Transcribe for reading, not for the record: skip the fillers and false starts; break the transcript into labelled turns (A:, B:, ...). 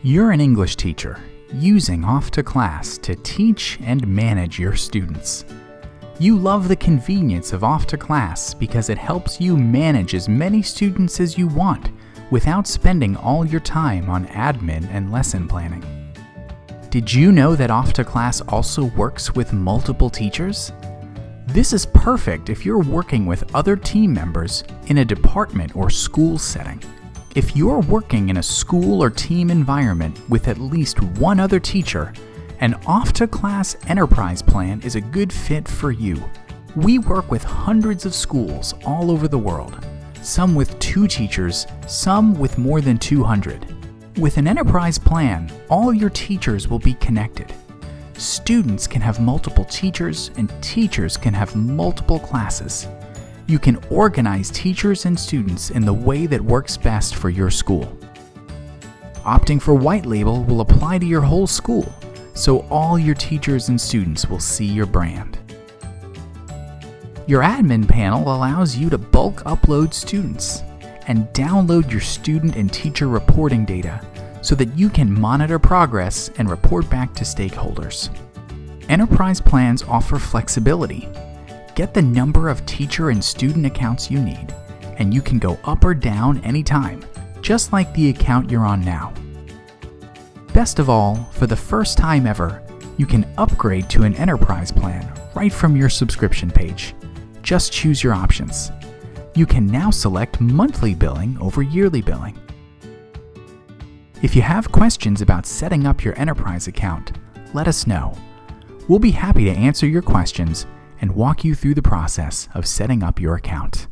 A: You're an English teacher using Off2Class to teach and manage your students. You love the convenience of Off2Class because it helps you manage as many students as you want without spending all your time on admin and lesson planning. Did you know that Off2Class also works with multiple teachers? This is perfect if you're working with other team members in a department or school setting. If you're working in a school or team environment with at least one other teacher, an Off2Class Enterprise Plan is a good fit for you. We work with hundreds of schools all over the world, some with 2 teachers, some with more than 200. With an Enterprise Plan, all your teachers will be connected. Students can have multiple teachers, and teachers can have multiple classes. You can organize teachers and students in the way that works best for your school. Opting for White Label will apply to your whole school, so all your teachers and students will see your brand. Your admin panel allows you to bulk upload students and download your student and teacher reporting data so that you can monitor progress and report back to stakeholders. Enterprise plans offer flexibility. Get the number of teacher and student accounts you need, and you can go up or down anytime, just like the account you're on now. Best of all, for the first time ever, you can upgrade to an enterprise plan right from your subscription page. Just choose your options. You can now select monthly billing over yearly billing. If you have questions about setting up your enterprise account, let us know. We'll be happy to answer your questions and walk you through the process of setting up your account.